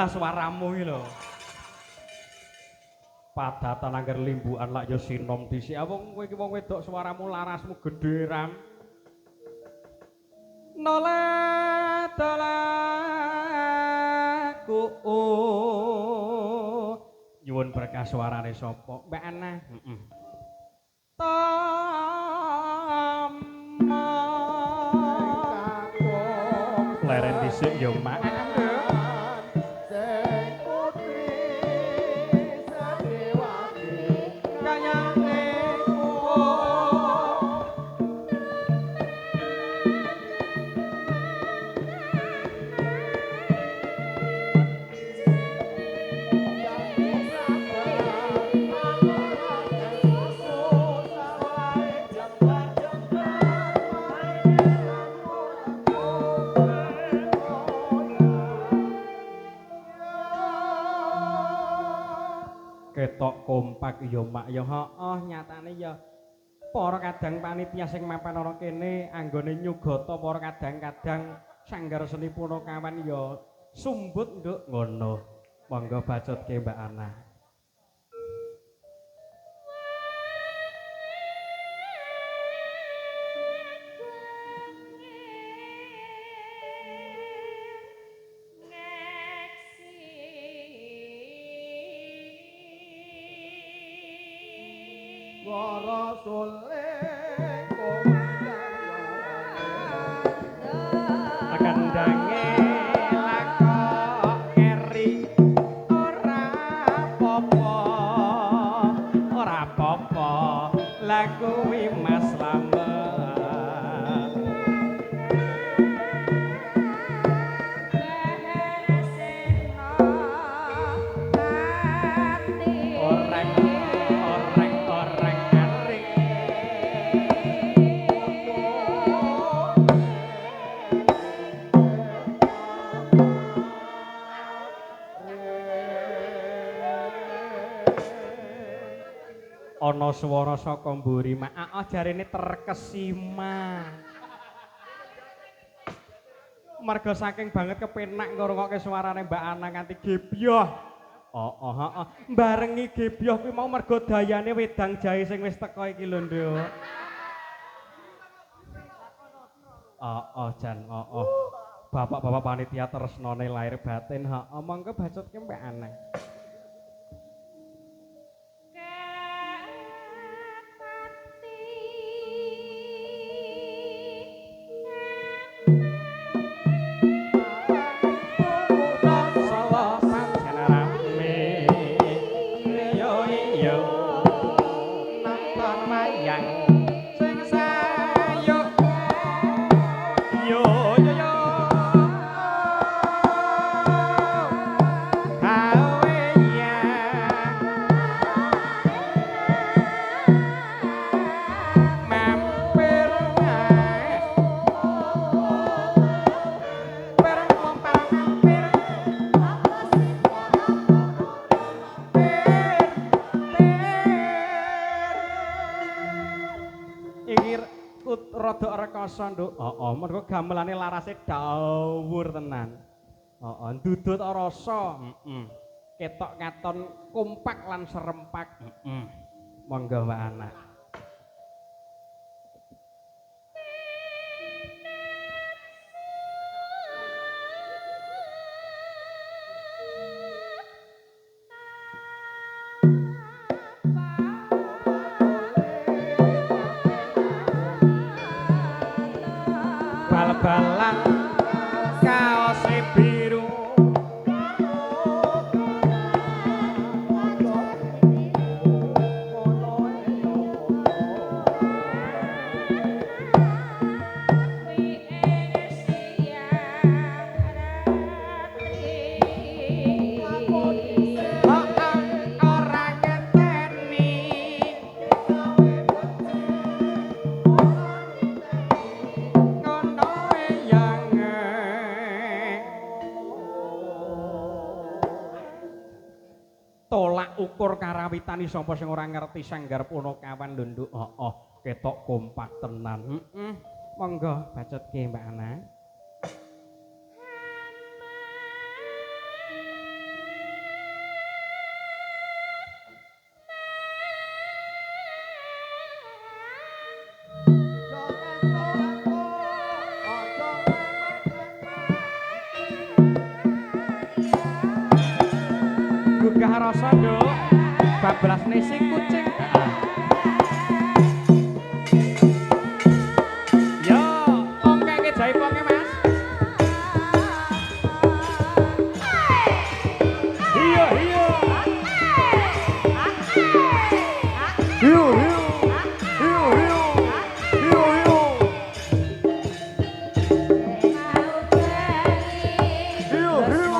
Lah swaramu iki lho. Padatan angger limbukan lak ya sinom dhisik. Wong kowe iki wong wedok swaramu larasmu gedhe ram. Nola dalaku nyuwun berkah suarane sapa? Mbak Ana. Heeh. Tama leren dhisik ya Mak. Ketok kompak ya Mak ya heeh nyatane ya para kadang panitia sing mapan ana kene anggone nyugata para kadang-kadang sanggar seni punakawan ya sumbut nduk ngono monggo bacotke Mbak Ana. Kandange lakok eri ora apa-apa lagu Mas Slamet orang aring ana swara saka mburi Mak. Jarene terkesima. Marga saking banget kepenak ngrungokke suarane Mbak Ana nganti gebyoh. Heeh. Barengi gebyoh kuwi mau merga dayane wedang jahe sing wis teka iki lho, Nduk. Jan. Bapak-bapak panitia tresnane lahir batin. Monggo bacotke Mbak Ana. Rada rekoso Nduk. Mergo gamelane larase dawur tenan. Ndudut rasa. Ketok katon kompak lan serempak. Monggo Mbak Ana. Bal-balan kaos biru ukur karawitani sapa sing ora ngerti sanggar punakawan lho Nduk. Ketok kompak tenan. Monggo bacotke Mbak Ana. panggah rasa nduk bablasne si kucing. Yo, pongkeke jahe ponge Mas. Iya, iya. Hiu, hiu. Hiu, hiu. Hiu, hiu. Hiu, hiu.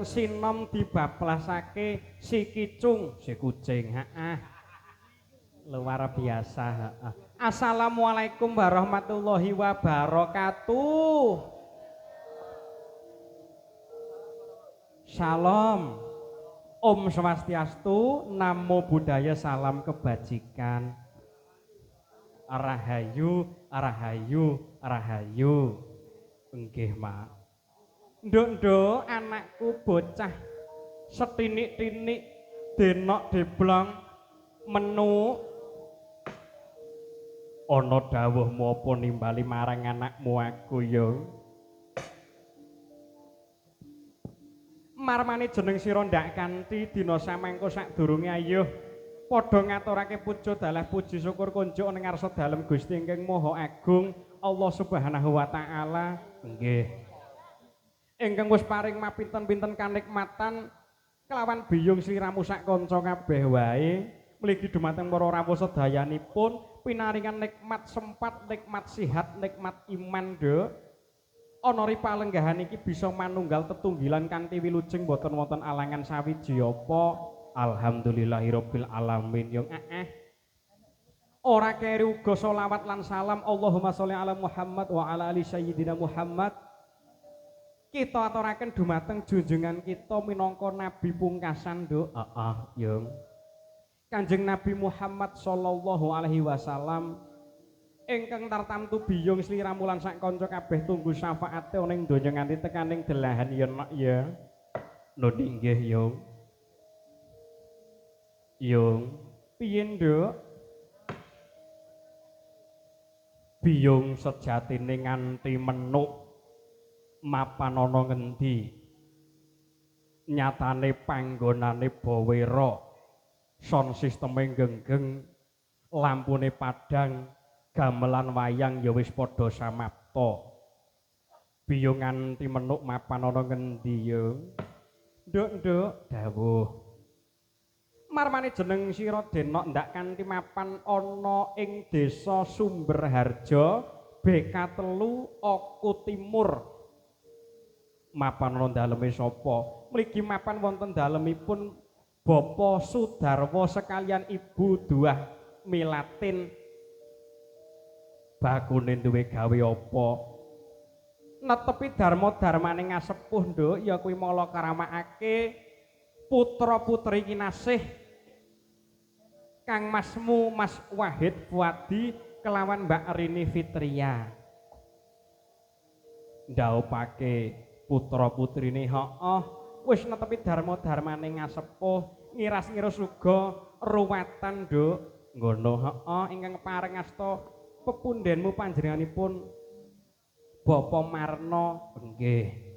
Sinom dibablasake si kicung si kucing. Luar biasa. Assalamualaikum warahmatullahi wabarakatuh. Salam. Om Swastiastu, Namo Buddhaya, salam kebajikan. Rahayu, rahayu, rahayu. Nggih, Mak. Nduk-nduk anakku bocah setinik-tinik denok deblong menu ana dawuhmu apa nimbali marang anakmu aku yo. Marmane jeneng sira ndak kanthi dina samangka sadurunge ayuh padha ngaturake puja dalah puji syukur kunjuk ning ngarsa dalem Gusti ingkang Maha Agung Allah Subhanahu wa taala. Nggih. Ingkang wis paring mapinten-pinten kanikmatan kelawan biyung sliramu sak kanca kabeh wae mligi dumateng para rawuh sedayanipun pinaringan nikmat sempat, nikmat sihat, nikmat iman nduk. Ana ripalenggahan iki bisa manunggal tetunggilan kanthi wilujeng boten wonten alangan sawiji apa. Alhamdulillahirabbil alamin yung Ora keri uga selawat lan salam Allahumma sholli ala Muhammad wa ala ali sayyidina Muhammad. Kita aturaken dumateng junjungan kita minangka nabi pungkasan nduk. Yung Kanjeng Nabi Muhammad sallallahu alaihi wasallam ingkang tartamtu biyung sliramu lan sak kanca kabeh tunggu syafaate ning donya nganti tekaning delahan yen mak ya. Nuti nggih yung. Yung piye nduk? Biyung sejatine nganti menuk mapan ana ngendi nyatane panggonane bawera son sisteme genggeng lampune padhang gamelan wayang ya wis padha samapta biyung nganti menuk mapan ana ngendi yo nduk dawuh marmane jeneng sira denok ndak kanthi mapan ana ing desa Sumberharja BK 3 Oku Timur. Mapan ana daleme sapa? Mligi mapan wonten dalemipun Bapa Sudarwa sekalian Ibu Duah Milatin. Bakune duwe gawe apa? Netepi dharma-dharmane ngasepuh nduk ya kuwi mala karamakake putra-putri kinasih Kang Masmu Mas Wahid Fuadi kelawan Mbak Rini Fitria ndhaupake putra putrine hooh wis netepi dharma-dharmane ngasepuh ngiras-ngiras uga ruwatan nduk ngono hooh ingkang paring asta pepundhenmu panjenenganipun Bapa Marna nggih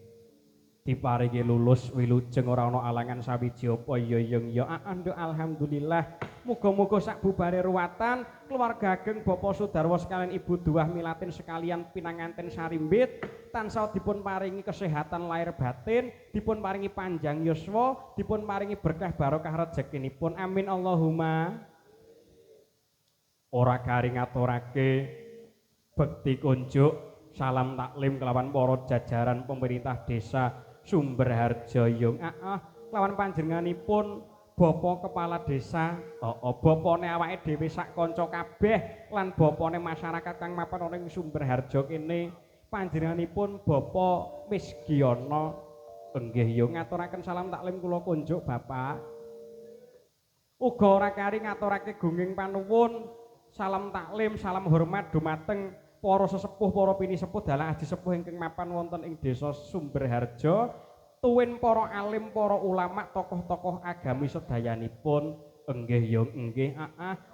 diparingi lulus wilujeng ora ana alangan sawiji apa ya yung ya nduk alhamdulillah muga-muga sak bubare ruwatan keluarga ageng Bapak Sudarwo sekalian Ibu Duah Milatin sekalian pinanganten sarimbit tansah dipun paringi kesehatan lahir batin dipun paringi panjang yuswa dipun paringi berkah barokah rezekinipun amin Allahumma ora kari ngaturake bekti kunjuk salam taklim kelawan para jajaran pemerintah desa Sumberharjo yung kelawan panjenenganipun Bapak Kepala Desa bapane awake dhewe sak kanca kabeh lan bapane masyarakat kang mapan ana ing Sumberharjo kene panjenenganipun Bapak Misgiono nggih yung ngaturaken salam taklim kula kunjuk Bapak uga ora kari ngaturake gunging panuwun salam taklim salam hormat dumateng para sesepuh para pinisepuh dalang aji sepuh ingkang mapan wonten ing desa Sumberharjo tuwin para alim para ulama tokoh-tokoh agami sedayanipun nggih yo nggih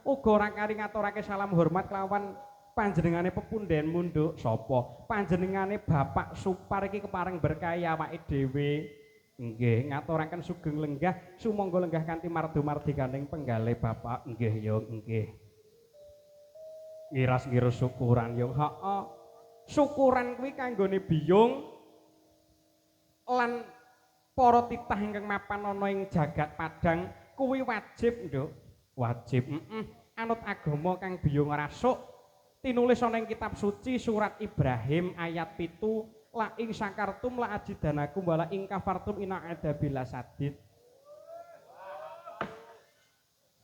uga ora kari ngaturake salam hormat kelawan panjenengane pepundhenmu nduk sapa panjenengane Bapak Supar iki kepareng berkah awake dhewe nggih ngaturaken sugeng lenggah sumangga lenggah kanthi mardu-mardi gandeng penggalih Bapak nggih yo nggih ngiras-ngiras syukuran yung syukuran kuwi kanggone biyung lan para titah ingkang mapan ana ing jagat Padang kuwi wajib nduk wajib anut agama kang biyung rasuk tinulis ana ing kitab suci surat Ibrahim ayat 7 la ing sakartum la ajidanakum wala ing kafartum ina adzabil sadid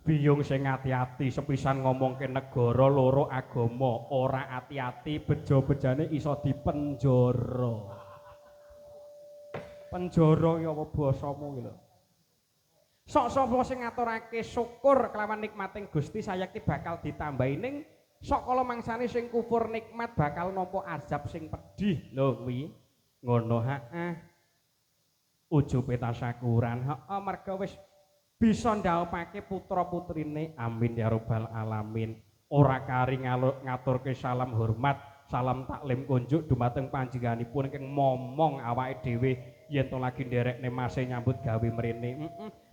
biyung sing ati-ati sepisan ngomongke negara loro agama ora ati-ati bejo-bejane iso dipenjara penjara ya apa basamu iki lho sok sapa sing ngaturake syukur kelawan nikmating Gusti sayekti bakal ditambahi ning sok kala mangsane sing kufur nikmat bakal nampa azab sing pedih lho kuwi ngono ujube tasyakuran merga wis bisa ndhaupake putra-putrine amin ya rabbal alamin ora kari ngaturke salam hormat salam taklim kunjuk dumateng panjenenganipun ingkang momong awake dhewe yen to lagi nderekne mase nyambut gawe mrene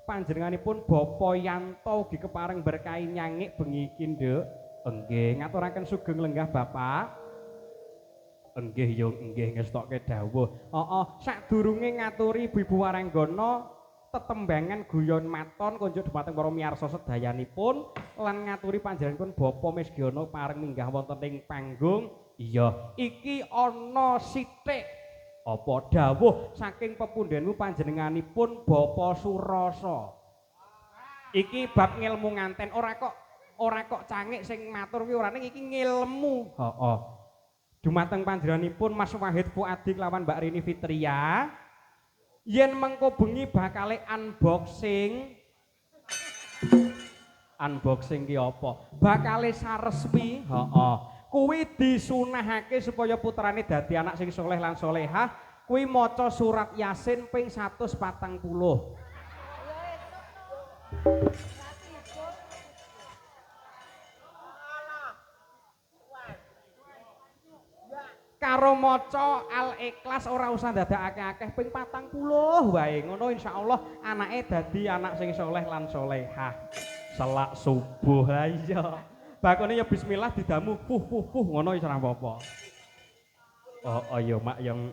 panjenenganipun Bapa Yanto ugi kepareng berkahi nyangik bengi iki nduk nggih ngaturaken sugeng lenggah Bapak nggih yo nggih ngestokke dawuh sadurunge ngaturi Ibu Waranggana tetembangan guyon maton kunjuk dumateng para miyarsa sedayanipun lan ngaturi panjenenganipun Bapa Misgiono pareng minggah wonten ing panggung iya iki ana sithik apa dawuh saking pepundhenmu panjenenganipun Bapa Surasa iki bab ngilmu nganten ora kok cangik sing matur kuwi ora ning iki ngilmu dumateng panjenenganipun Mas Wahid Fuadi lawan Mbak Rini Fitria yen mengko bengi bakale unboxing ki apa bakale saresmi kuwi disunahake supaya putrane dadi anak sing soleh lan solehah kuwi maca surat Yasin ping 140 karo maca Al-Ikhlas ora usah dadakake akeh ping 40 wae ngono insyaallah anake dadi anak sing soleh lan solehah selak subuh ha iya bakone ya bismillah didamu ngono wis ora apa-apa ya mak yang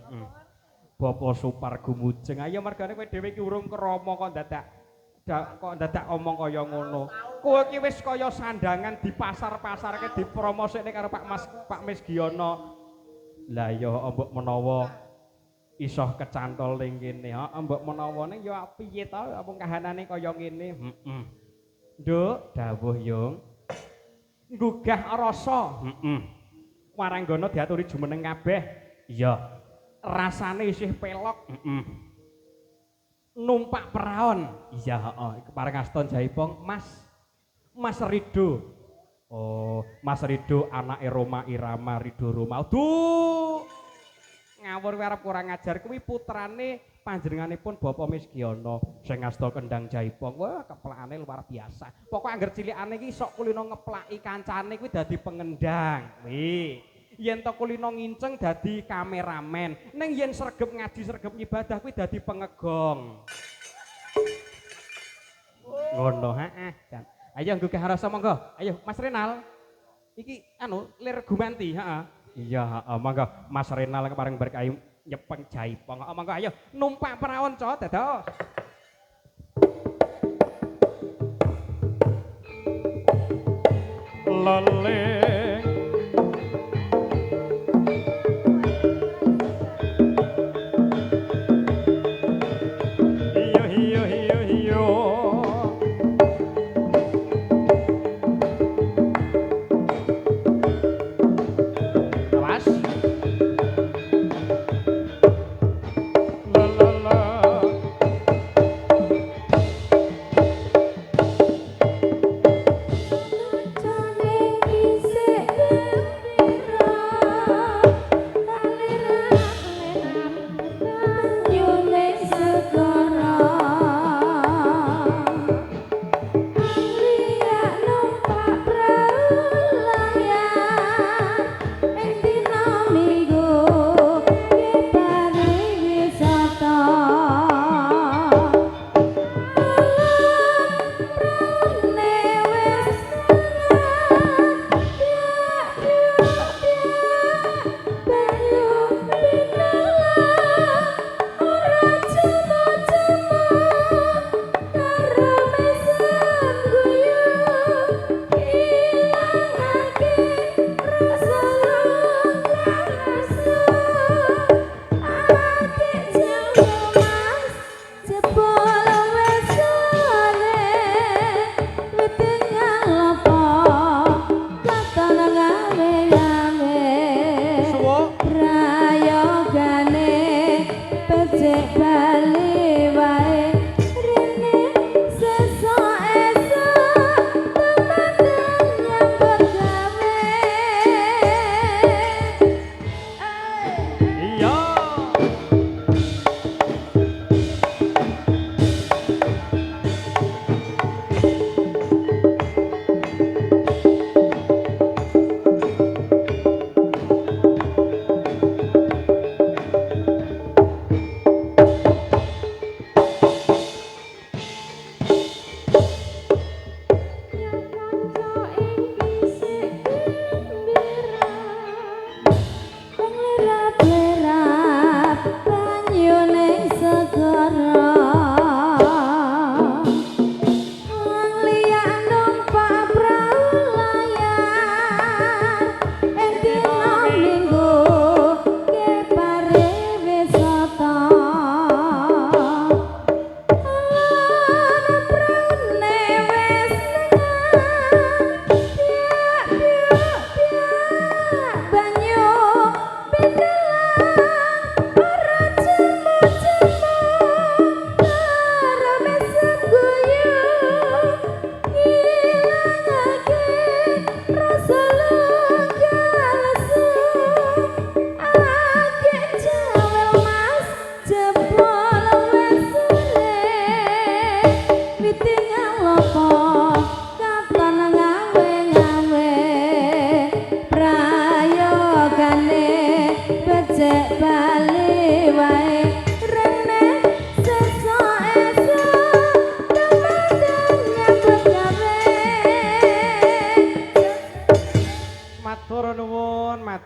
Bapak Supar gumujeng ayo mergane kowe dhewe iki urung krama kok dadak omong kaya ngono kowe iki wis kaya sandangan di pasar-pasarke dipromosikne karo Pak Misgiono lah ya mbok menawa iso kecantol ning kene mbok menawa ning ya piye to apa kahanane kaya ngene nduk dawuh yung nggugah rasa Waranggana diaturi jumeneng kabeh iya rasane isih pelok numpak peraon iya kepareng aston Jaipong Mas Mas Rido. Oh, Mas Rido anake Roma Irama Rido Roma. Aduh. Ngawur arep kurang ajar kuwi putrane panjenenganipun Bapak Misgiono sing ngasta Kendang Jaipong. Wah, keplakane luar biasa. Pokok angger cilikane iki sok kulino ngeplaki kancane kuwi dadi pengendang. Kuwi. Yen to kulino nginceng dadi kameramen. Ning yen sregep ngaji sregep ibadah kuwi dadi pengegong. Ngono, heeh. Ayo nggugah rasa monggo. Ayo Mas Renal. Iki lir gumanti, heeh. Iya, monggo Mas Renal kepareng berkahi nyepeng Jaipong. Monggo ayo numpak perawan co dados. Lele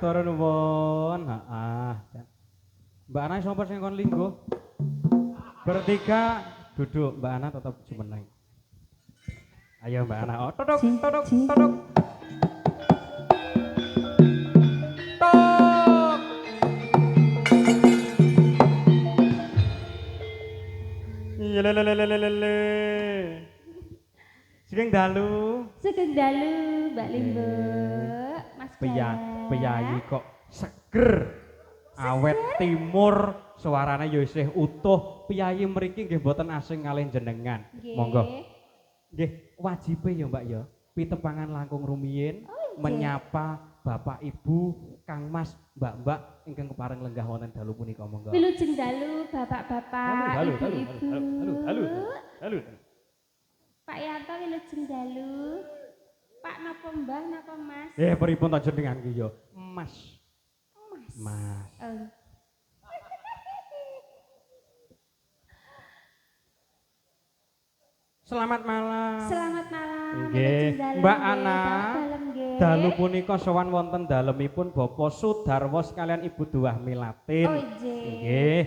matur nuwun. Heeh. Mbak Ana sapa sing kon linggo? Bertiga duduk, Mbak Ana tetap jumeneng. Ayo Mbak Ana. Oh, todok, todok, todok. Tok. Lelelelelelele. Sugeng dalu. Sugeng dalu, Mbak Linggo. Mas Peyayi kok seger. Awet timur, suarane ya isih utuh. Piyayi mriki nggih mboten asing kalih jenengan. Monggo. Nggih, wajibe ya Mbak ya. pitepangan langkung rumiyin menyapa Bapak Ibu, Kang Mas, Mbak-mbak ingkang kepareng lenggah wonten dalu punika monggo. Wilujeng dalu Bapak-bapak, Ibu-ibu. Halo. Pak Yanto wilujeng dalu. Pak napa Mbah napa Mas? Pripun ta jenengan ki ya? Mas. Mas. Oh. Selamat malam. Selamat malam. Nggih, Mbak Ana. Dalu Dalu punika sowan wonten dalemipun Bapak Sudarwo kalian Ibu Duah Milatin. Oh nggih. Nggih.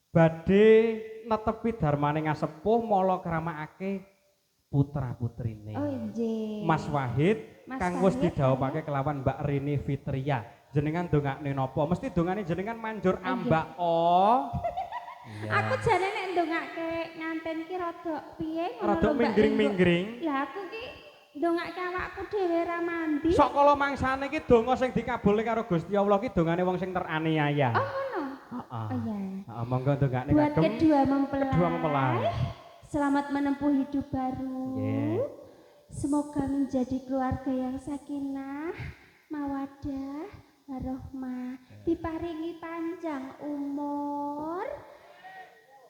Badhe netepi darmane ngasepuh mala kramakake putra-putrine. Oh nggih. Mas Wahid Mas kang wis Wahid, didhawuhake kelawan Mbak Rini Fitria. Jenengan ndongakne napa? Mesti dongane jenengan manjur ambak o. Iya. Aku jane nek ndongake nganten ki rada piye ngono Rada lho, Mbak minggring-minggring. Ringgo. Lah aku ki ndongake awakku dhewe ra mandi. Sok kala mangsane ki donga sing dikabulke karo Gusti Allah ki dongane wong sing teraniaya. Oh ngono. Heeh. Oh iya. Heeh, monggo ndongakne Buat kagem. kedua mempelai. Kedua mempelai. Selamat menempuh hidup baru. Nggih. Semoga menjadi keluarga yang sakinah, mawadah, warohmah, diparingi panjang umur,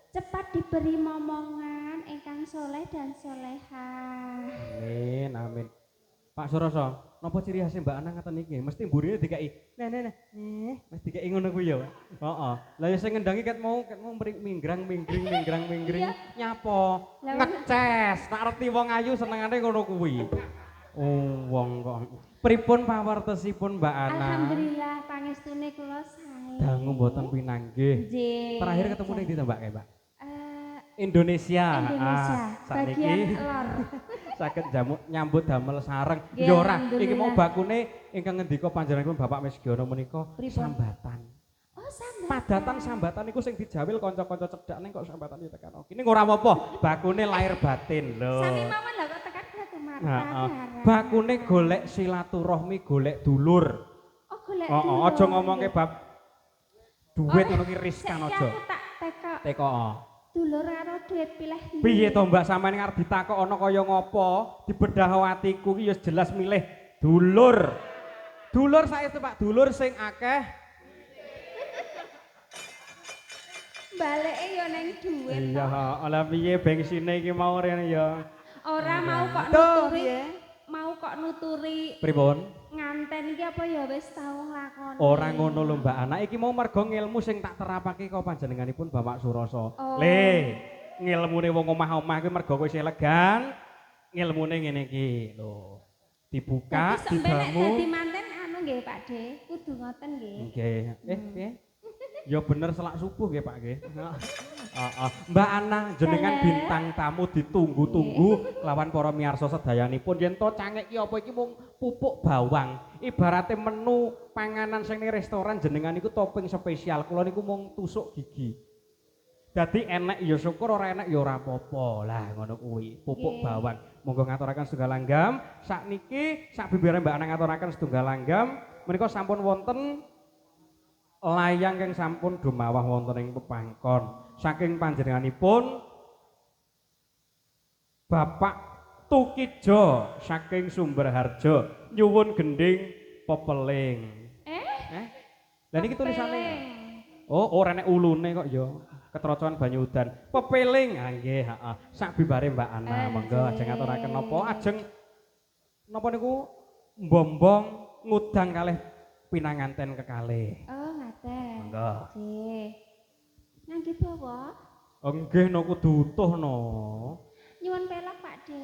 cepat diberi momongan ingkang soleh dan solehah. Amin, amin. Pak Suroso, napa ciri khas Mbak Ana ngaten iki? Mesti mburine dikai. Nah. Mesti dikai ngono kuwi ya. Heeh. Lah ya sing ngendangi ket mau minggrang. Iya. Nyapa? Lah, Ngeces. Tak arti wong ayu senengane ngono kuwi. Oh, wong kok. Pripun pawartosipun Mbak Ana? Alhamdulillah pangestune kula sae. Dangu mboten pinanggih. Nggih. Terakhir ketemu ning ndi to Mbak Mbak? Indonesia, Sakniki bagian lor. saged nyambut damel sareng. Nggih, Ya ora, alhamdulillah. iki mau bakune ingkang ngendika panjenenganipun Bapak Mesgiono menika Pripun? sambatan. Oh, sambatan. Padatan sambatan niku sing dijawil kanca-kanca cedhak ning kok sambatan iki tekan. Kene ora apa-apa, bakune lahir batin lho. Sami mawon lho kok tekan Batu Mata. Heeh. Bakune golek silaturahmi, golek dulur. Oh, golek Heeh, dulur. aja ngomongke bab duit Oh, ngono ki riskan saiki aja. Aku tak teko. Teko. Dulur karo duit pilih ndi? Piye to Mbak sampeyan arep ditakokno kaya ngopo? Dibedah atiku ki ya jelas milih dulur. Dulur saestu Pak, dulur sing akeh. Baleke yo ning duit. Iya, ala piye bengsine iki mau rene ya. Ora mau kok Tuh, nuturi. piye? Mau kok nuturi Pripun? nganten iki apa ya wis tau nglakoni. Ora ngono lho Mbak Ana, iki mau mergo ngilmu sing tak terapake kok panjenenganipun Bapak Suroso. Oh. Le, ngilmune wong omah-omah kuwi mergo kowe isih elegan, ngilmune ngene iki lho. Dibuka, Dadi sampe nek dibangun. dadi manten anu nggih Pak De, kudu ngoten nggih. Nggih. Piye? Ya bener selak subuh nggih Pak nggih. Heeh. Mbak Ana jenengan Halo. bintang tamu ditunggu-tunggu lawan para miyarsa sedayanipun yen to cangek ki apa iki mung pupuk bawang. Ibarate menu panganan sing ning restoran jenengan niku topping spesial. Kula niku mung tusuk gigi. Dadi enek ya syukur, ora enek ya ora apa-apa. Lah ngono kuwi, pupuk Nggih. bawang. Monggo ngaturaken setunggal langgam. Sakniki sak bibire Mbak Ana ngaturaken setunggal langgam. Menika sampun wonten layang kang sampun dumawah wonten ing pepangkon. Saking panjenenganipun Bapak Tukijo saking Sumberharjo nyuwun gending pepeling. Lah niki tulisane. Oh, ora nek ulune kok ya. Ketrocoan banyu udan. Pepeling. Ah nggih, heeh. Sak bibare Mbak Ana, monggo ajeng ngaturaken napa? Ajeng napa niku mbombong ngudang kalih pinanganten kekalih. Oh, ngaten. Monggo. Nggih. Ngangge bawa? Oh nggih no kudu utuh no. Nyuwun pelak Pak De.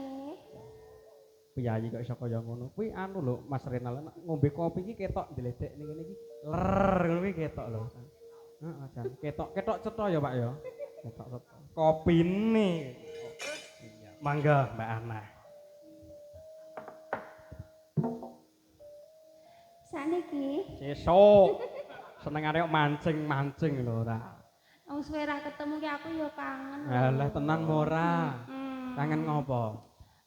Piyayi kok iso kaya ngono. Kuwi anu lho Mas Renal ngombe kopi iki ketok ndledek ning ngene iki. Ler ngono kuwi ketok lho. Heeh, Jan. Ketok cetha ya Pak ya. Ketok cetha. Kopine. Mangga Mbak Ana. Saniki Sesuk. Senengane kok mancing-mancing lho ora. wong suwe ra ketemu ki aku ya kangen. Alah tenan ora. Hmm. Kangen ngopo?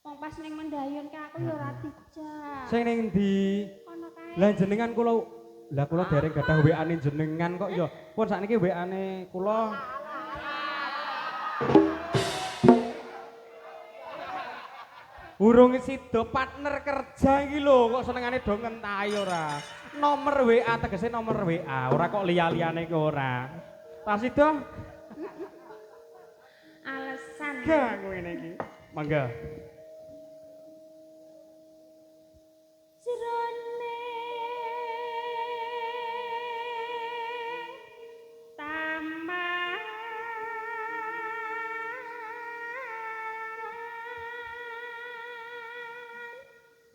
Wong pas ning Mendayun ki aku ya ora dijak. Sing ning ndi? Kono kae. Lah jenengan kula dereng gadah WA-ne jenengan kok ya. Pun sakniki WA-ne kula. Urung sida partner kerja iki lho, kok senengane do ngentahi ora. Nomor WA tegese nomor WA, ora kok liya-liyane ki ora. Tas sida? Alasan. Gak ngene iki. Mangga. Jroning taman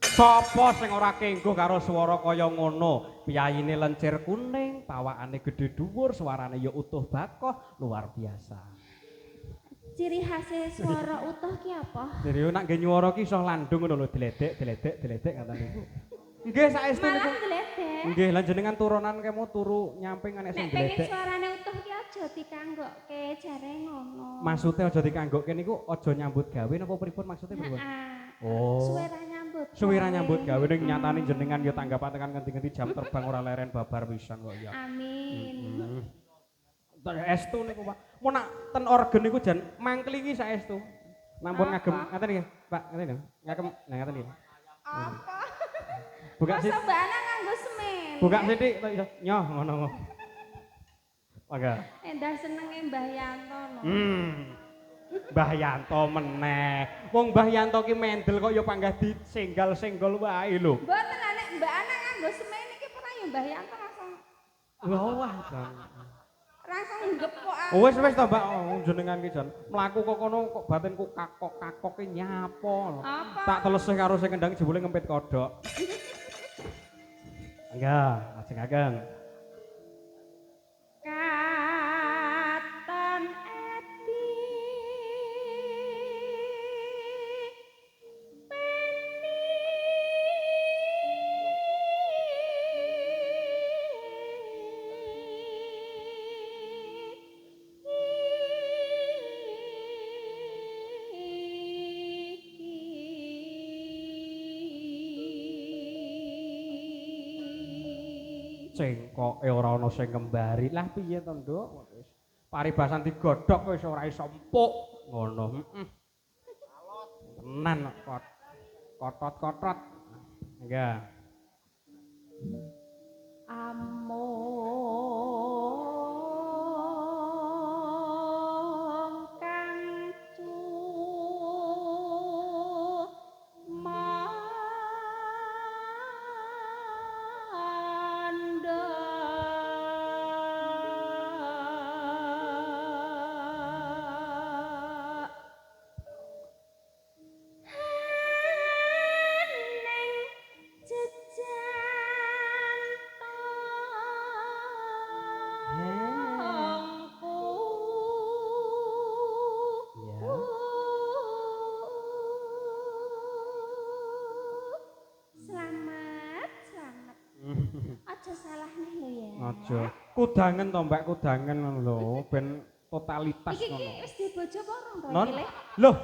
Sapa sing ora kengguh karo swara kaya ngono? Piyayine lencir kuning, pawakane gedhe dhuwur, suarane ya utuh bakoh, luar biasa. ciri khasnya suara utuh ki apa? Jadi nak nggih nyuwara ki iso landung ngono lho, deledek ngoten niku. Nggih saestu niku. Malah gledek. Nggih, lan jenengan turunan kemu turu nyamping nek sing Nek pengen gledek. suarane utuh ki aja dikanggokke jare ngono. Maksude aja dikanggokke niku aja nyambut gawe napa pripun maksude pripun? Oh. Suwe ra nyambut. Suwe ra nyambut gawe ning nyatane jenengan ya tanggapan tekan ngendi-ngendi jam terbang ora leren babar pisan kok ya. Amin. Saestu niku Pak. Mun nak ten organ niku jan mangklingi saestu. Nampun ngagem ngaten nggih, Pak, ngaten nggih. Ngagem nah ngaten nggih. Apa? Buka sih. Masa Mbak Ana nganggo semen. Buka sithik to iso. Nyoh ngono. Mangga. Endah senenge Mbah Yanto no. Mbah Yanto meneh. Wong Mbah Yanto ki mendel kok ya panggah disenggal-senggol wae lho. Mboten nek Mbak Ana nganggo semen iki pernah ya Mbah Yanto langsung Wah, Jan. langsung ngepok. Wis to, Mbak, jenengan ki jan. Mlaku kok kono kok batinku kakok-kakok ki nyapo. Apa? Tak telesih karo sing kendang jebule ngempit kodhok. Enggak, lajengaken. Katon ati Cengkoke ora ana sing ngembari. Lah piye to, Nduk? Wis paribasan digodhog wis ora iso empuk. Ngono, heeh. Tenan kok. Kotot-kotot. Enggak. amung kancu Aja salah nih lo ya. Aja. Kudangen to, Mbak, kudangen ngono lho, ben totalitas Iki ngono. wis dibojo apa urung to Non? iki Le? Loh,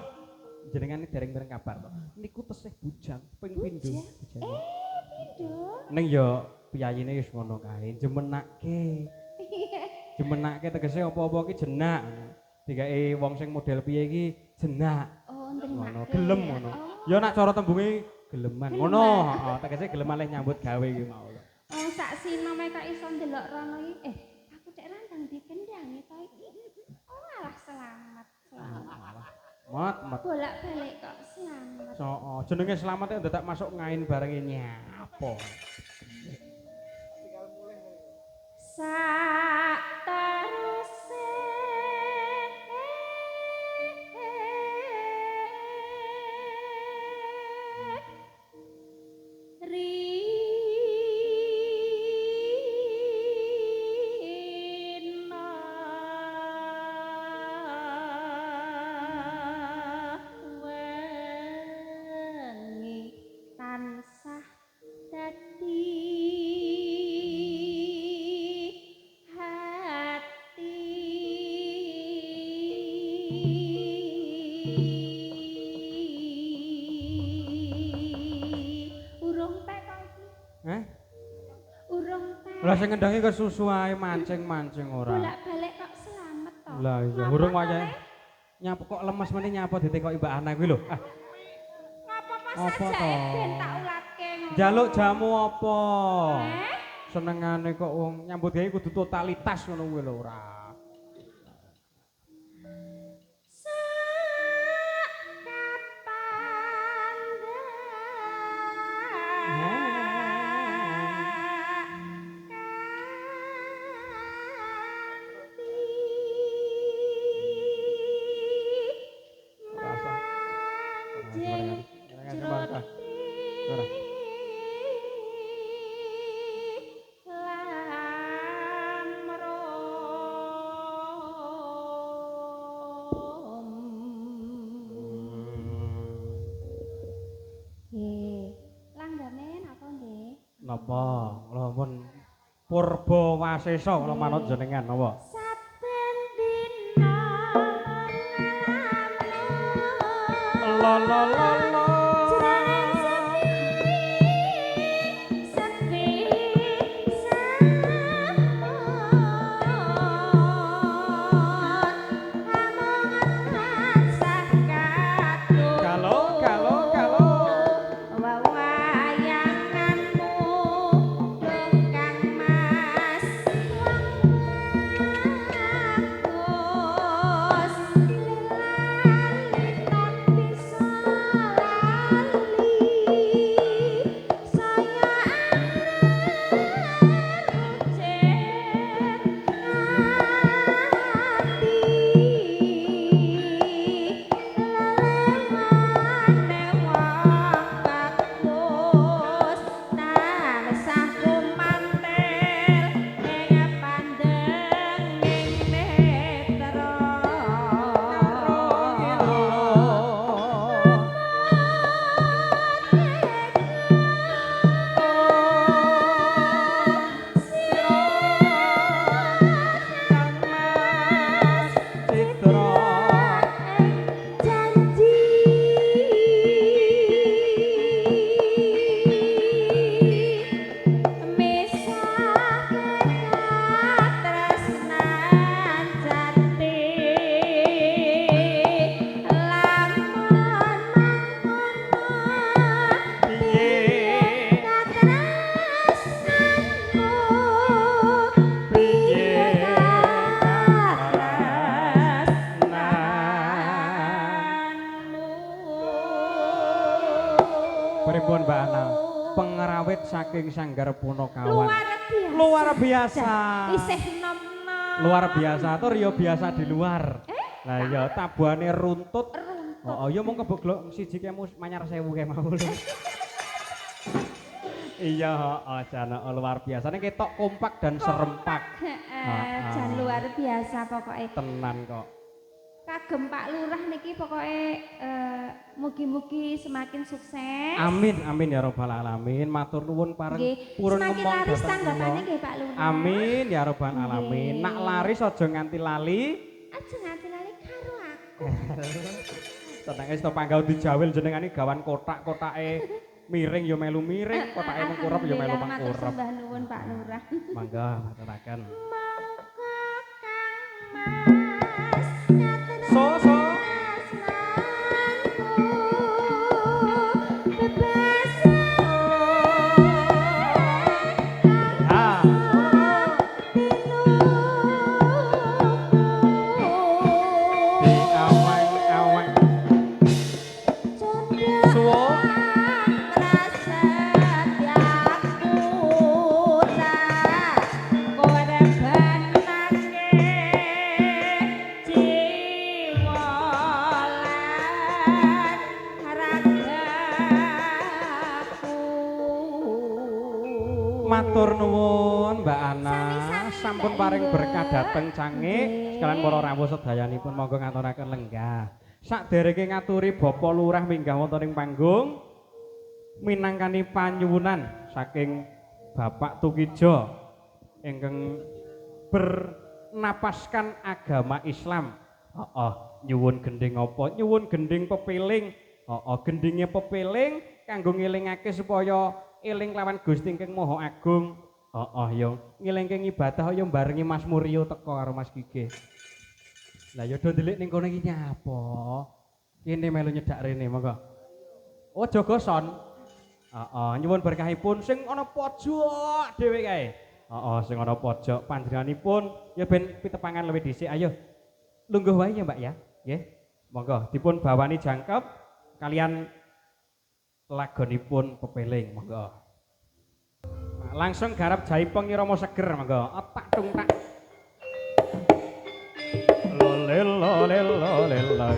jenengan iki dereng bareng kabar to. Niku tesih bujang ping pindho. Pindho. Ning ya piyayine wis ngono kae, jemenake. Jemenake tegese apa-apa ki jenak. Dikae wong sing model piye iki jenak. Oh, Ngono, nrimake. gelem ngono. Ya nak cara tembunge geleman. Ngono, heeh, tegese geleman leh nyambut gawe iki mau. Oh, sak sino mek iso ndelok rono iki. Aku cek randang dikendangi to iki. Oh, malah selamat. Mat. Bolak-balik kok selamat. So, jenenge selamat ya dadak masuk ngain bareng nyapa. Sak teruse Rina wengi tansah dadi hati urung pek kok iki Heh? urung pek Lah sing ngendangi kesusu ae mancing-mancing ora. bolak-balik kok selamat to Lah iya, Ngapa urung to, wayahe. Le? Nyapa kok lemes meneh nyapa ditekoki Mbak Ana kuwi lho. Ah, Ngapa Apa saja to? ben tak ulatke ngono. Njaluk jamu apa? Eh? Senengane kok wong nyambut gawe kudu totalitas ngono kuwi lho ora. Rasa. Ora. Langgane napa nggih? Napa? Kula pun purba wasesa kula manut jenengan napa? Saben dina La la la la. Kalau Wawayanganmu Kang Mas Bagus Laliton bisa lali saya Pripun Mbak Ana? Pengrawit saking Sanggar Punakawan. luar biasa. Isih nom-nom. Luar biasa tuh Rio biasa di luar. Lah ya tabuhane runtut. Oh, ya mung kebeglok siji kemu manyar 1000 ke mau lho. Iya, heeh, jan luar biasa. Nek ketok kompak dan serempak. Jan luar biasa pokoknya. Tenan kok. Kagem Pak Lurah niki pokoknya mugi-mugi semakin sukses. Amin, amin ya robbal alamin. Matur nuwun pareng purun semakin ngomong laris dhateng tanggapane kula. nggih Pak Lurah. Amin ya robbal alamin. Nak laris aja nganti lali. Aja nganti lali karo aku. Tenang wis to panggau dijawil jenengane gawan kotak-kotake miring ya melu miring, kotake mengkurep ya melu Alhamdulillah, matur mengkurep. sembah nuwun Pak Lurah. Mangga maturaken. Monggo Kang Mas So matur nuwun Mbak Ana, sampun paring berkah dhateng Cange, sekalian para rawuh sedayanipun monggo ngaturaken lenggah. Sakderenge ngaturi Bapak Lurah minggah wonten ing panggung minangkani panyuwunan saking Bapak Tukijo ingkang bernapaskan agama Islam. Nyuwun gending apa? Nyuwun gending pepiling. Gendinge pepiling kanggo ngelingake supaya eling lawan Gusti ingkang Maha Agung. Ya ngelingke ibadah ya barengi Mas Muryo teka karo Mas Gige. Lah ya do ndelik ning kono iki nyapa? Kene melu nyedak rene monggo. Oh jogoson. Heeh, nyuwun berkahipun sing ana pojok dhewe kae. Heeh, sing ana pojok panjenenganipun ya ben pitepangan luwih dhisik. Ayo. Lungguh wae ya, Mbak ya. Nggih. Monggo dipun bawani jangkep kalian lagonipun pepeling, monggo. Langsung garap jaipong irama seger, monggo. Tak tung tak. Lolelo lelo lelo.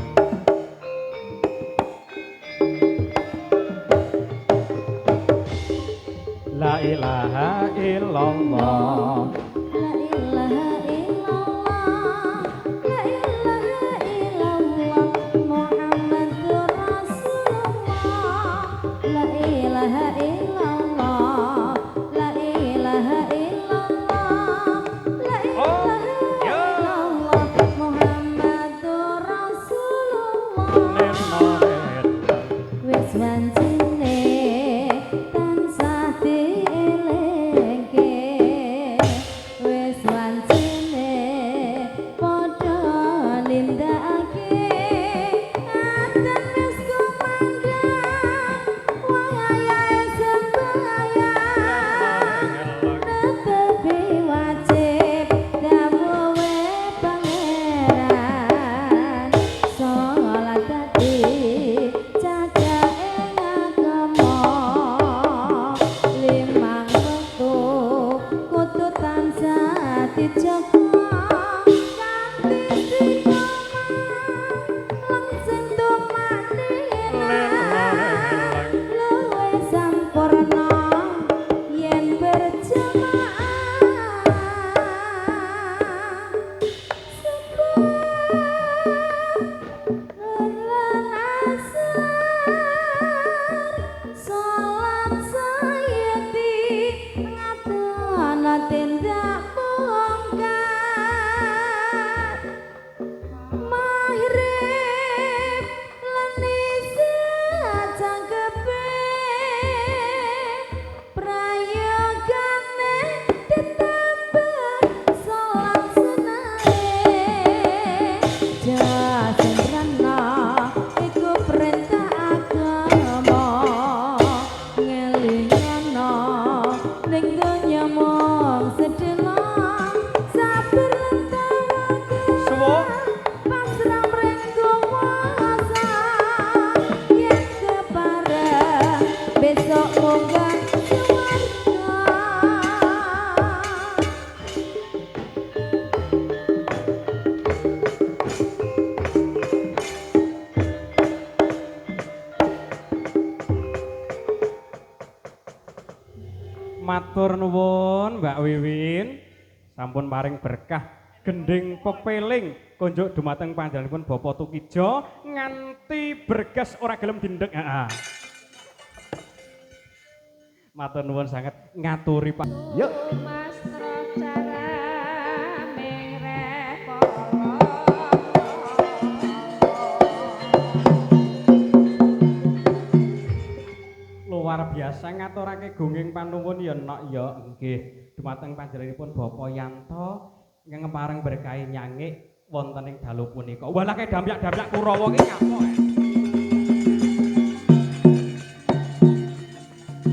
La ilaha illallah. La ilaha illallah. La ilaha illallah. Muhammadur Rasulullah. La ilaha illallah. La ilaha illallah. La ilaha illallah. Muhammadur Rasulullah. Wis wancine tansah dielingke, wis wancine padha nindakake aten wis kumandhang wayahe sembahyang netepi wajib dawuhe pangeran salat dadi Matur nuwun Mbak Wiwin, sampun paring berkah gending pepeling konjuk dumateng panjenenganipun Bapak Tukijo nganti bergas ora gelem dindek. Matur nuwun sanget ngaturi Pak. Yuk. Luar biasa ngaturake gunging panuwun ya nok ya nggih dumateng panjenenganipun Bapak Yanto ingkang pareng berkah nyangik wonten ing dalu punika. Walah kae dampyak-dampyak Kurawa ki kapok.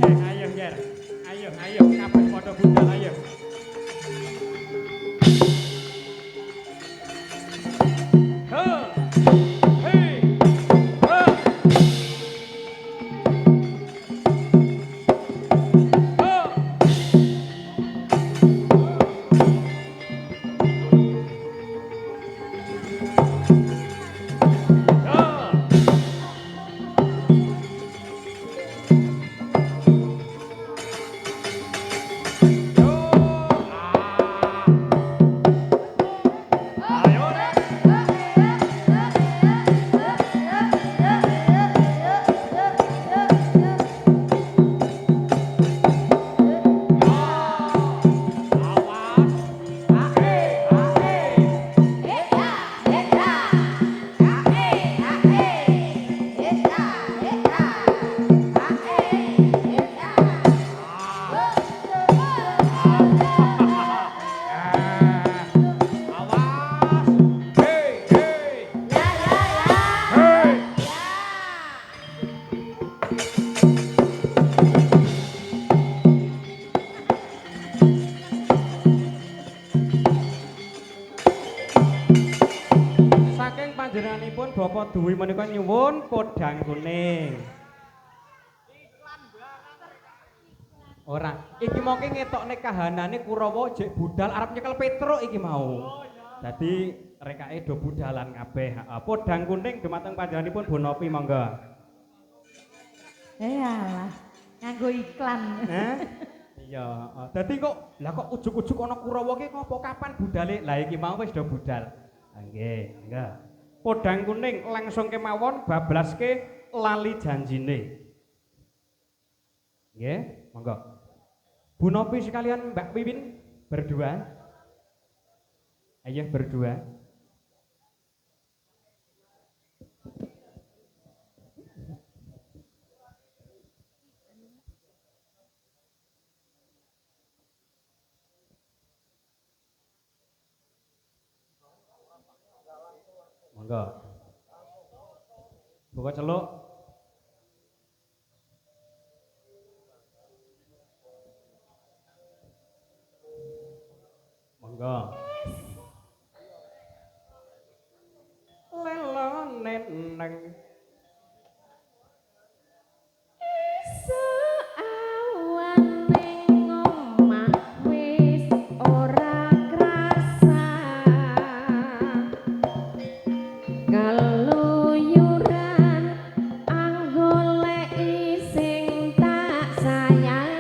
Ayo Nger. Ayo kabeh padha budal ayo. Bapak Dwi menika nyuwun podhang kuning. Ora, iki mau ki ngetokne kahanane Kurawa jek budal arep nyekel Petruk iki mau. Dadi rekake do budalan kabeh. Podhang kuning dumateng panjenenganipun Bu Nopi monggo. Alah, nganggo iklan. Hah? Iya, dadi kok ujug-ujug ana Kurawa ki apa kapan budale? Lah iki mau wis do budal. Nggih, enggak. Podhang kuning langsung kemawon bablaske lali janjine. Nggih, monggo. Bu Nopi sekalian Mbak Wiwin berdua. Ayo berdua. Monggo. Buka celuk. Monggo. Lelo neneng Awan ning omah wis ora krasa kaluyuran anggoleki sing tak sayang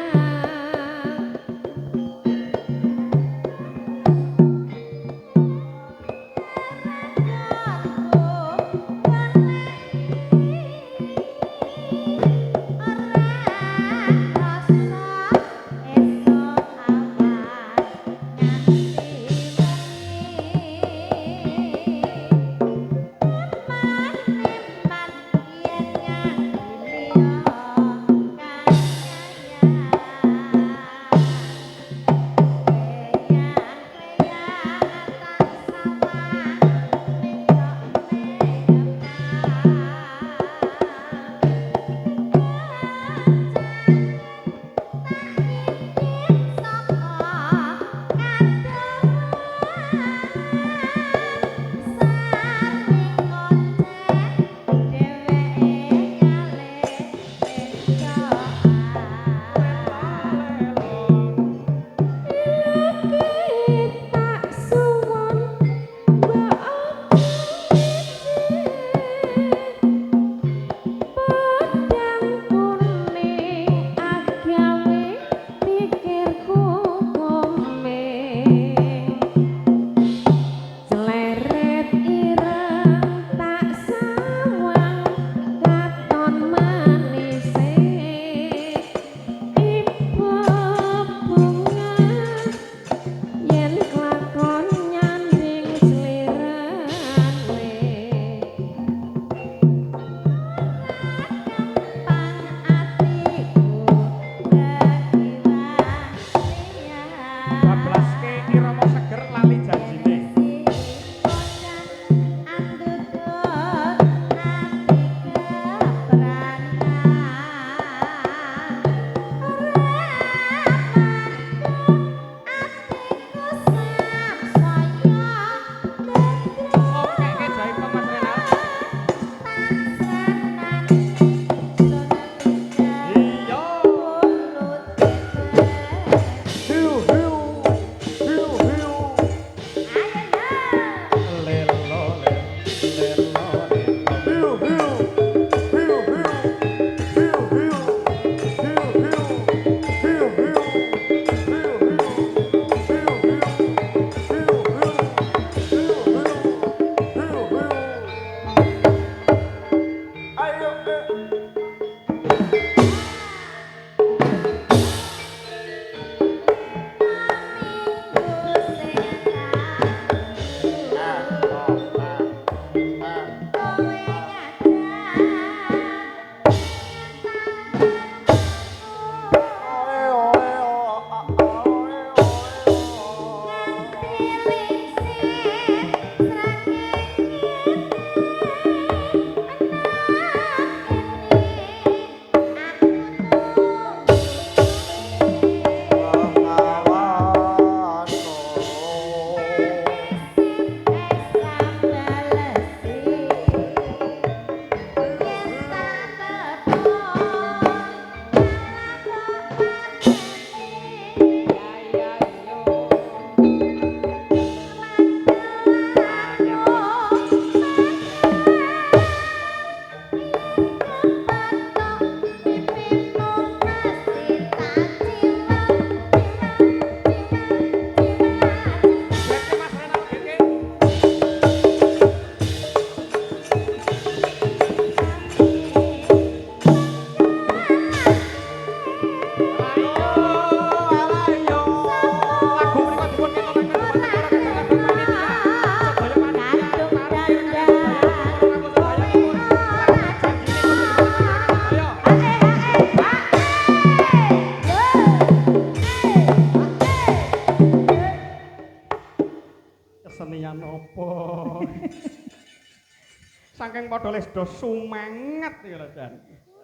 saking padha les do sumanget iki lho Jan.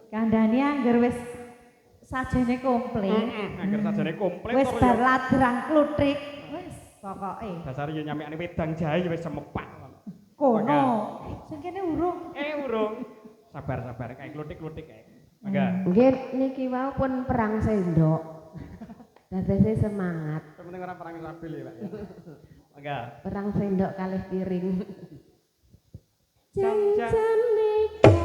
Kandhane angger wis sajane komplit. Angger sajane komplit Wis bar ladrang klutrik. Wis pokoke. dasar yo nyamekane wedang jahe wis semepak. Kono. Sing kene urung. Urung. Sabar kae klutik-klutik kae. Mangga. Nggih niki wau pun perang sendok. Dadese semangat. Penting ora perang sabil ya, Pak ya. Mangga. Perang sendok kalih piring. Jam-jam. Jam-jam